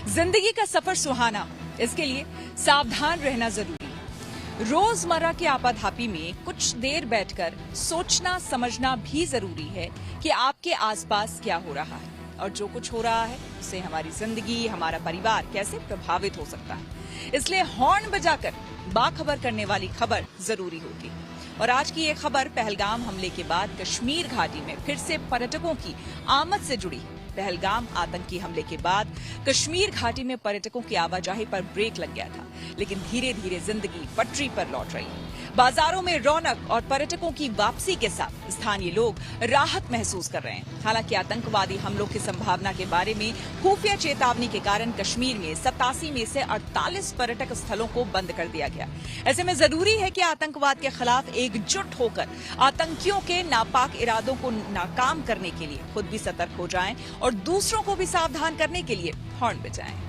जिंदगी का सफर सुहाना, इसके लिए सावधान रहना जरूरी है। रोजमर्रा की आपाधापी में कुछ देर बैठकर सोचना समझना भी जरूरी है कि आपके आसपास क्या हो रहा है और जो कुछ हो रहा है उससे हमारी जिंदगी, हमारा परिवार कैसे प्रभावित हो सकता है। इसलिए हॉर्न बजाकर बाखबर करने वाली खबर जरूरी होगी। और आज की ये खबर पहलगाम हमले के बाद कश्मीर घाटी में फिर से पर्यटकों की आमद से जुड़ी है। पहलगाम आतंकी हमले के बाद कश्मीर घाटी में पर्यटकों की आवाजाही पर ब्रेक लग गया था, लेकिन धीरे धीरे जिंदगी पटरी पर लौट रही है। बाजारों में रौनक और पर्यटकों की वापसी के साथ स्थानीय लोग राहत महसूस कर रहे हैं। हालांकि आतंकवादी हमलों की संभावना के बारे में खुफिया चेतावनी के कारण कश्मीर में 87 में से 48 पर्यटक स्थलों को बंद कर दिया गया। ऐसे में जरूरी है कि आतंकवाद के खिलाफ एकजुट होकर आतंकियों के नापाक इरादों को नाकाम करने के लिए खुद भी सतर्क हो जाएं और दूसरों को भी सावधान करने के लिए हॉर्न बजाएं।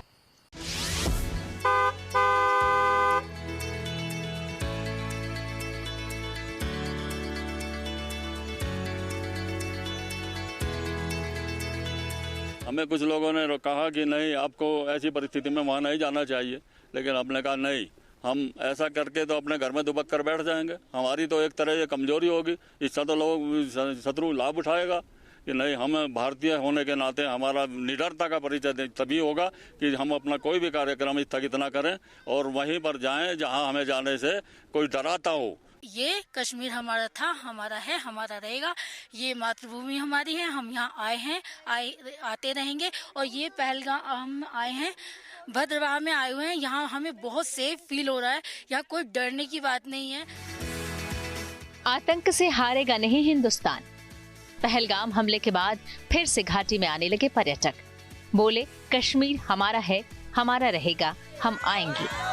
हमें कुछ लोगों ने कहा कि नहीं, आपको ऐसी परिस्थिति में वहाँ नहीं जाना चाहिए, लेकिन आपने कहा नहीं, हम ऐसा करके तो अपने घर में दुबक कर बैठ जाएंगे। हमारी तो एक तरह से कमजोरी होगी, इससे तो लोग शत्रु लाभ उठाएगा कि नहीं, हम भारतीय होने के नाते हमारा निडरता का परिचय तभी होगा कि हम अपना कोई भी कार्यक्रम स्थगित न करें और वहीं पर जाएं जहां हमें जाने से कोई डराता हो। ये कश्मीर हमारा था, हमारा है, हमारा रहेगा। ये मातृभूमि हमारी है, हम यहाँ आए हैं, आते रहेंगे। और ये पहलगाम हम आए हैं, भद्रवाह में आए हुए हैं। यहाँ हमें बहुत सेफ फील हो रहा है, यहाँ कोई डरने की बात नहीं है। आतंक से हारेगा नहीं हिंदुस्तान। पहलगाम हमले के बाद फिर से घाटी में आने लगे पर्यटक। बोले, कश्मीर हमारा है, हमारा रहेगा, हम आएंगे।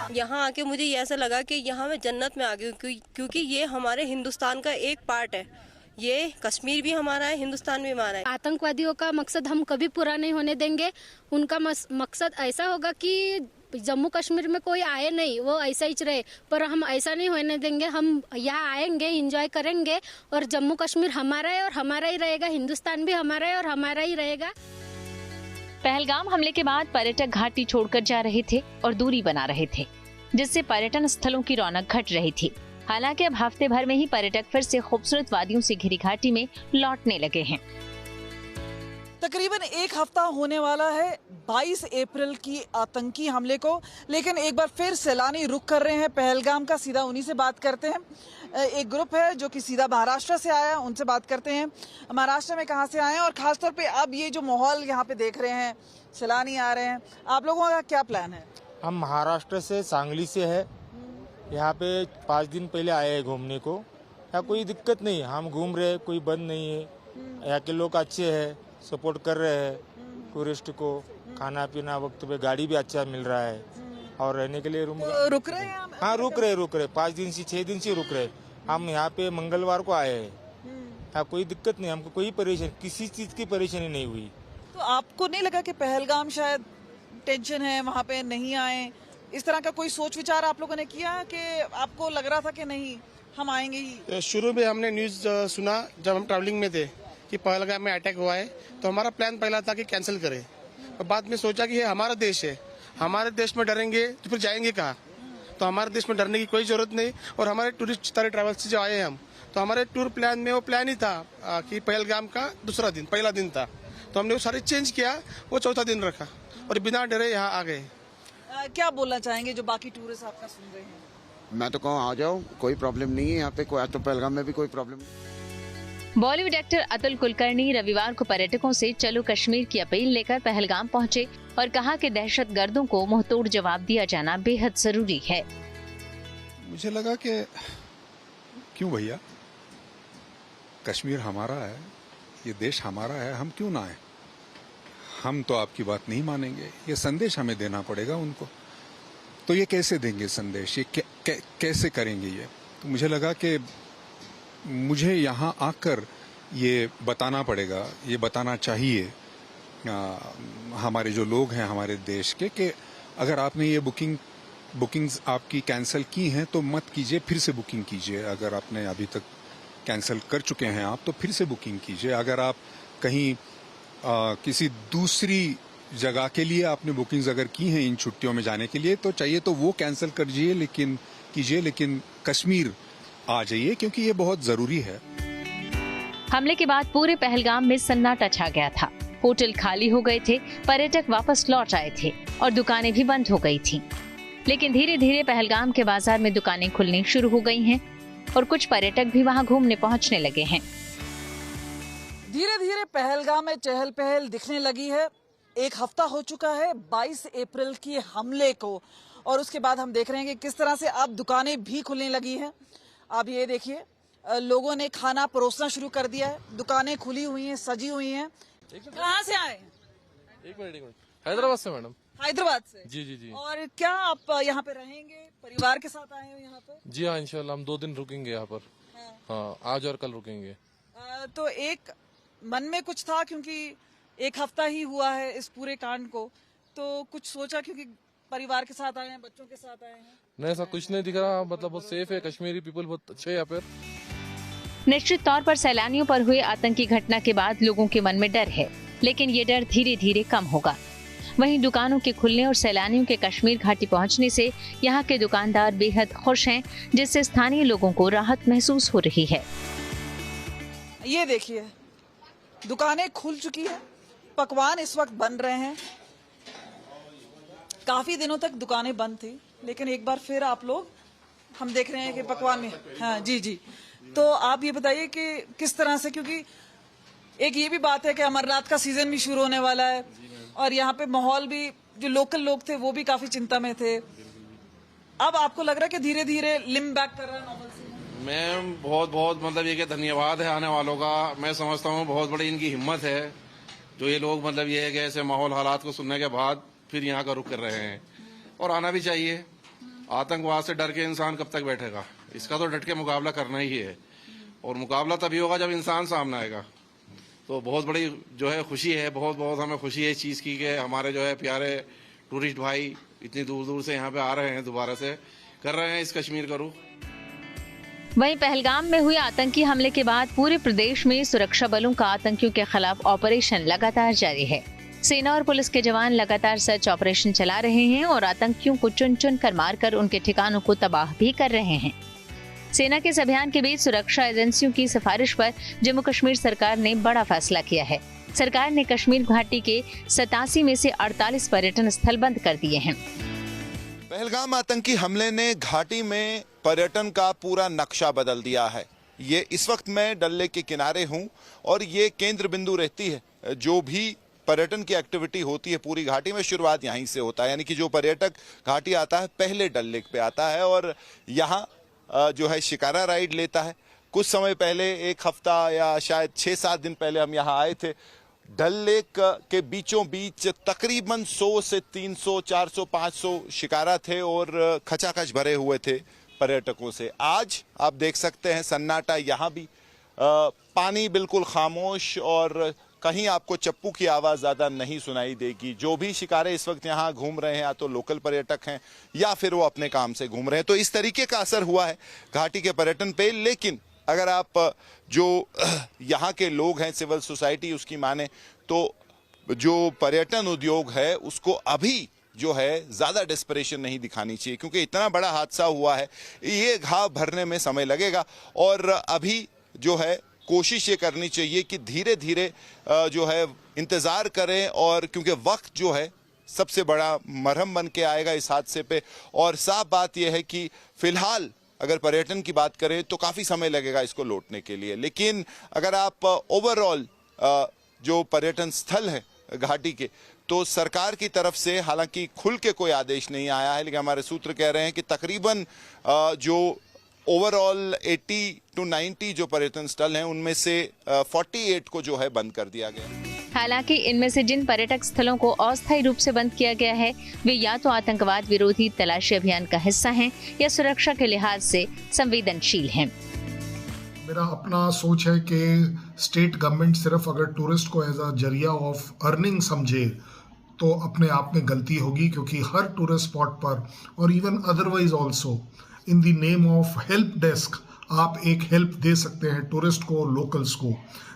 यहाँ आके मुझे ये ऐसा लगा कि यहाँ मैं जन्नत में आ गई हूँ, क्योंकि ये हमारे हिंदुस्तान का एक पार्ट है। ये कश्मीर भी हमारा है, हिंदुस्तान भी हमारा है। आतंकवादियों का मकसद हम कभी पूरा नहीं होने देंगे। उनका मकसद ऐसा होगा कि जम्मू कश्मीर में कोई आए नहीं, वो ऐसा ही रहे, पर हम ऐसा नहीं होने देंगे। हम यहाँ आएंगे, एंजॉय करेंगे और जम्मू कश्मीर हमारा है और हमारा ही रहेगा। हिंदुस्तान भी हमारा है और हमारा ही रहेगा। पहलगाम हमले के बाद पर्यटक घाटी छोड़कर जा रहे थे और दूरी बना रहे थे, जिससे पर्यटन स्थलों की रौनक घट रही थी। हालांकि अब हफ्ते भर में ही पर्यटक फिर से खूबसूरत वादियों से घिरी घाटी में लौटने लगे हैं। तकरीबन एक हफ्ता होने वाला है 22 अप्रैल की आतंकी हमले को, लेकिन एक बार फिर सैलानी रुख कर रहे हैं पहलगाम का। सीधा उन्हीं से बात करते हैं। एक ग्रुप है जो कि सीधा महाराष्ट्र से आया, उनसे बात करते हैं। महाराष्ट्र में कहाँ से आए हैं और खासतौर पे अब ये जो माहौल यहाँ पे देख रहे हैं, सैलानी आ रहे हैं, आप लोगों का क्या प्लान है? हम महाराष्ट्र से, सांगली से है। यहाँ पे 5 दिन पहले आए हैं घूमने को। यहाँ कोई दिक्कत नहीं है, हम घूम रहे हैं, कोई बंद नहीं है। यहाँ के लोग अच्छे हैं, सपोर्ट कर रहे हैं टूरिस्ट को। खाना पीना वक्त पे, गाड़ी भी अच्छा मिल रहा है और रहने के लिए रूम रुक रहे हैं। हाँ, रुक रहे 5 दिन से 6 दिन से रुक रहे। हम यहाँ पे मंगलवार को आए हैं। यहाँ कोई दिक्कत नहीं, हमको कोई परेशानी, किसी चीज की परेशानी नहीं हुई। तो आपको नहीं लगा कि पहलगाम शायद टेंशन है, वहाँ पे नहीं आए? इस तरह का कोई सोच विचार आप लोगों ने किया कि आपको लग रहा था कि नहीं हम आएंगे ही? शुरू में हमने न्यूज सुना जब हम ट्रैवलिंग में थे कि पहलगाम में अटैक हुआ है, तो हमारा प्लान पहला था कि कैंसिल करें। और बाद में सोचा कि ये हमारा देश है, हमारे देश में डरेंगे तो फिर जाएंगे कहाँ? तो हमारे देश में डरने की कोई जरूरत नहीं। और हमारे टूरिस्ट सारे ट्रैवल्स से जो आए हम, तो हमारे टूर प्लान में वो प्लान ही था कि पहलगाम का दूसरा दिन, पहला दिन था, तो हमने वो सारे चेंज किया, वो चौथा दिन रखा और बिना डरे यहाँ आ गए। क्या बोलना चाहेंगे जो बाकी टूरिस्ट आपका सुन रहे हैं? मैं तो कहूँ आ जाओ, कोई प्रॉब्लम नहीं है यहाँ पे। कोई तो पहलगाम में भी कोई प्रॉब्लम नहीं। बॉलीवुड एक्टर अतुल कुलकर्णी रविवार को पर्यटकों से चलो कश्मीर की अपील लेकर पहलगाम पहुंचे और कहा कि दहशतगर्दों को मुंहतोड़ जवाब दिया जाना बेहद जरूरी है। मुझे लगा कि क्यों भैया, कश्मीर हमारा है, ये देश हमारा है, हम क्यों ना आए? हम तो आपकी बात नहीं मानेंगे। ये संदेश हमें देना पड़ेगा उनको। तो ये कैसे देंगे संदेश, ये कैसे करेंगे ये? तो मुझे लगा कि मुझे यहाँ आकर ये बताना पड़ेगा, ये बताना चाहिए हमारे जो लोग हैं हमारे देश के, कि अगर आपने ये बुकिंग्स आपकी कैंसिल की हैं तो मत कीजिए, फिर से बुकिंग कीजिए। अगर आपने अभी तक कैंसिल कर चुके हैं आप, तो फिर से बुकिंग कीजिए। अगर आप कहीं किसी दूसरी जगह के लिए आपने बुकिंग्स अगर की हैं इन छुट्टियों में जाने के लिए तो चाहिए तो वो कैंसिल कीजिए, लेकिन कश्मीर आ जाइए क्योंकि ये बहुत जरूरी है। हमले के बाद पूरे पहलगाम में सन्नाटा छा गया था। होटल खाली हो गए थे, पर्यटक वापस लौट आए थे और दुकानें भी बंद हो गई थीं। लेकिन धीरे धीरे पहलगाम के बाजार में दुकानें खुलनी शुरू हो गई हैं और कुछ पर्यटक भी वहां घूमने पहुंचने लगे हैं। धीरे धीरे पहलगाम में चहल पहल दिखने लगी है। एक हफ्ता हो चुका है 22 अप्रैल की हमले को और उसके बाद हम देख रहे हैं कि किस तरह से अब दुकानें भी खुलने लगी हैं। अब ये देखिए, लोगों ने खाना परोसना शुरू कर दिया है, दुकानें खुली हुई हैं, सजी हुई हैं। कहाँ से आए? एक मिनट, हैदराबाद से मैडम। हैदराबाद से? जी। और क्या आप यहाँ पे रहेंगे? परिवार के साथ आए हो यहाँ पर? जी हाँ, इंशाल्लाह हम 2 दिन रुकेंगे यहाँ पर। हाँ, आज और कल रुकेंगे। तो एक मन में कुछ था, क्योंकि एक हफ्ता ही हुआ है इस पूरे कांड को, तो कुछ सोचा क्योंकि परिवार के साथ आए हैं, बच्चों के साथ आए हैं? नहीं, ऐसा कुछ नहीं दिख रहा। मतलब बहुत सेफ है, कश्मीरी पीपल बहुत अच्छे है यहाँ पर। निश्चित तौर पर सैलानियों पर हुए आतंकी घटना के बाद लोगों के मन में डर है, लेकिन ये डर धीरे धीरे कम होगा। वहीं दुकानों के खुलने और सैलानियों के कश्मीर घाटी पहुंचने से यहाँ के दुकानदार बेहद खुश हैं, जिससे स्थानीय लोगों को राहत महसूस हो रही है। ये देखिए, दुकानें खुल चुकी है, पकवान इस वक्त बन रहे हैं। काफी दिनों तक दुकानें बंद थी, लेकिन एक बार फिर आप लोग हम देख रहे हैं कि पकवान में। हाँ जी। तो आप ये बताइए कि किस तरह से, क्योंकि एक ये भी बात है कि अमरनाथ का सीजन भी शुरू होने वाला है और यहाँ पे माहौल भी, जो लोकल लोग थे वो भी काफी चिंता में थे। अब आपको लग रहा है कि धीरे धीरे लिम बैक कर रहा है नॉर्मल से? मैं बहुत मतलब ये कि धन्यवाद है आने वालों का। मैं समझता हूँ बहुत बड़ी इनकी हिम्मत है जो ये लोग मतलब ये है कि ऐसे माहौल हालात को सुनने के बाद फिर यहाँ का रुख कर रहे हैं, और आना भी चाहिए। आतंकवाद से डर के इंसान कब तक बैठेगा? इसका तो डट के मुकाबला करना ही है, और मुकाबला तभी होगा जब इंसान सामने आएगा। तो बहुत बड़ी जो है खुशी है, बहुत हमें खुशी है इस चीज़ की कि हमारे जो है प्यारे टूरिस्ट भाई इतनी दूर दूर से यहाँ पे आ रहे हैं, दोबारा से कर रहे हैं इस कश्मीर का रुख। वहीं पहलगाम में हुए आतंकी हमले के बाद पूरे प्रदेश में सुरक्षा बलों का आतंकियों के खिलाफ ऑपरेशन लगातार जारी है। सेना और पुलिस के जवान लगातार सर्च ऑपरेशन चला रहे हैं और आतंकियों को चुन चुन कर मारकर उनके ठिकानों को तबाह भी कर रहे हैं। सेना के इस अभियान के बीच सुरक्षा एजेंसियों की सिफारिश पर जम्मू कश्मीर सरकार ने बड़ा फैसला किया है। सरकार ने कश्मीर घाटी के 87 में से 48 पर्यटन स्थल बंद कर दिए हैं। पहलगाम आतंकी हमले ने घाटी में पर्यटन का पूरा नक्शा बदल दिया है। ये इस वक्त मैं डल लेक के किनारे हूँ और ये केंद्र बिंदु रहती है। जो भी पर्यटन की एक्टिविटी होती है पूरी घाटी में, शुरुआत यहीं से होता है। यानी कि जो पर्यटक घाटी आता है पहले डल लेक पे आता है और यहाँ जो है शिकारा राइड लेता है। कुछ समय पहले, एक हफ्ता या शायद 6-7 दिन पहले हम यहाँ आए थे। डल लेक के बीचों बीच तकरीबन 100 से 300, 400, 500 शिकारा थे और खचाखच भरे हुए थे पर्यटकों से। आज आप देख सकते हैं सन्नाटा, यहाँ भी पानी बिल्कुल खामोश और कहीं आपको चप्पू की आवाज़ ज़्यादा नहीं सुनाई देगी। जो भी शिकारे इस वक्त यहाँ घूम रहे हैं या तो लोकल पर्यटक हैं या फिर वो अपने काम से घूम रहे हैं। तो इस तरीके का असर हुआ है घाटी के पर्यटन पे। लेकिन अगर आप जो यहाँ के लोग हैं, सिविल सोसाइटी उसकी माने, तो जो पर्यटन उद्योग है उसको अभी जो है ज़्यादा डेस्परेशन नहीं दिखानी चाहिए, क्योंकि इतना बड़ा हादसा हुआ है, ये घाव भरने में समय लगेगा। और अभी जो है कोशिश ये करनी चाहिए कि धीरे धीरे जो है इंतज़ार करें, और क्योंकि वक्त जो है सबसे बड़ा मरहम बन के आएगा इस हादसे पे। और साफ बात यह है कि फ़िलहाल अगर पर्यटन की बात करें तो काफ़ी समय लगेगा इसको लौटने के लिए। लेकिन अगर आप ओवरऑल जो पर्यटन स्थल है घाटी के, तो सरकार की तरफ से हालांकि खुल के कोई आदेश नहीं आया है, लेकिन हमारे सूत्र कह रहे हैं कि तकरीबन जो ओवरऑल 80 to 90 जो पर्यटन स्थल हैं उनमें से 48 को जो है बंद कर दिया गया। हालांकि इनमें से जिन पर्यटक स्थलों को अस्थायी रूप से बंद किया गया है वे या तो आतंकवाद विरोधी तलाशी अभियान का हिस्सा हैं या सुरक्षा के लिहाज से संवेदनशील हैं। मेरा अपना सोच है कि स्टेट गवर्नमेंट सिर्फ अगर टूरिस्ट को एज अ जरिया ऑफ अर्निंग समझे तो अपने आप में गलती होगी, क्योंकि हर टूरिस्ट स्पॉट पर और even otherwise also in the name of help desk आप एक हेल्प दे सकते हैं टूरिस्ट को, लोकल्स को,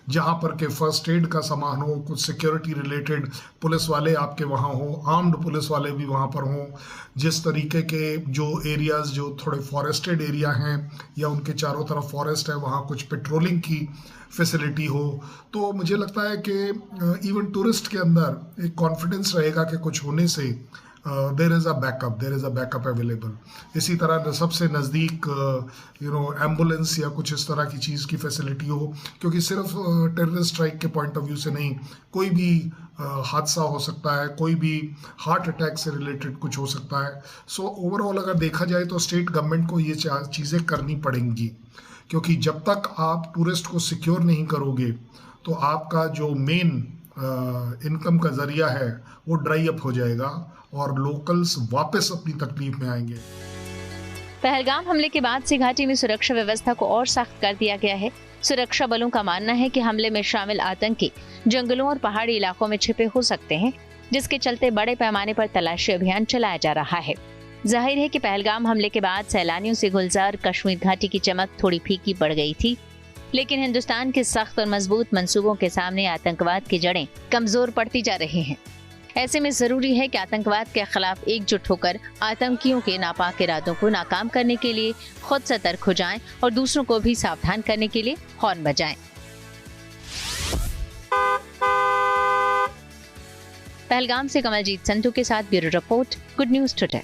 जहाँ पर के फर्स्ट एड का सामान हो, कुछ सिक्योरिटी रिलेटेड पुलिस वाले आपके वहाँ हो, आर्म्ड पुलिस वाले भी वहाँ पर हों, जिस तरीके के जो एरियाज़ जो थोड़े फॉरेस्टेड एरिया हैं या उनके चारों तरफ फॉरेस्ट है वहाँ कुछ पेट्रोलिंग की फैसिलिटी हो, तो मुझे लगता है कि इवन टूरिस्ट के अंदर एक कॉन्फिडेंस रहेगा कि कुछ होने से there is a backup available. इसी तरह सबसे नज़दीक एम्बुलेंस या कुछ इस तरह की चीज़ की फैसिलिटी हो, क्योंकि सिर्फ टेररिस्ट स्ट्राइक के पॉइंट ऑफ व्यू से नहीं, कोई भी हादसा हो सकता है, कोई भी हार्ट अटैक से रिलेटेड कुछ हो सकता है। सो ओवरऑल अगर देखा जाए तो स्टेट गवर्नमेंट को ये चीज़ें करनी पड़ेंगी, क्योंकि जब तक आप टूरिस्ट को सिक्योर नहीं करोगे तो आपका जो मेन इनकम का जरिया है वो ड्राई अप हो जाएगा और लोकल्स वापस अपनी तकलीफ में आएंगे। पहलगाम हमले के बाद से घाटी में सुरक्षा व्यवस्था को और सख्त कर दिया गया है। सुरक्षा बलों का मानना है कि हमले में शामिल आतंकी जंगलों और पहाड़ी इलाकों में छिपे हो सकते हैं, जिसके चलते बड़े पैमाने पर तलाशी अभियान चलाया जा रहा है। जाहिर है कि पहलगाम हमले के बाद सैलानियों से गुलजार कश्मीर घाटी की चमक थोड़ी फीकी पड़ गई थी, लेकिन हिंदुस्तान के सख्त और मजबूत मंसूबों के सामने आतंकवाद की जड़ें कमजोर पड़ती जा रही हैं। ऐसे में जरूरी है कि आतंकवाद के खिलाफ एकजुट होकर आतंकियों के नापाक इरादों को नाकाम करने के लिए खुद सतर्क हो जाएं और दूसरों को भी सावधान करने के लिए हॉर्न बजाएं। पहलगाम से कमलजीत संधू के साथ bureau report, good news today.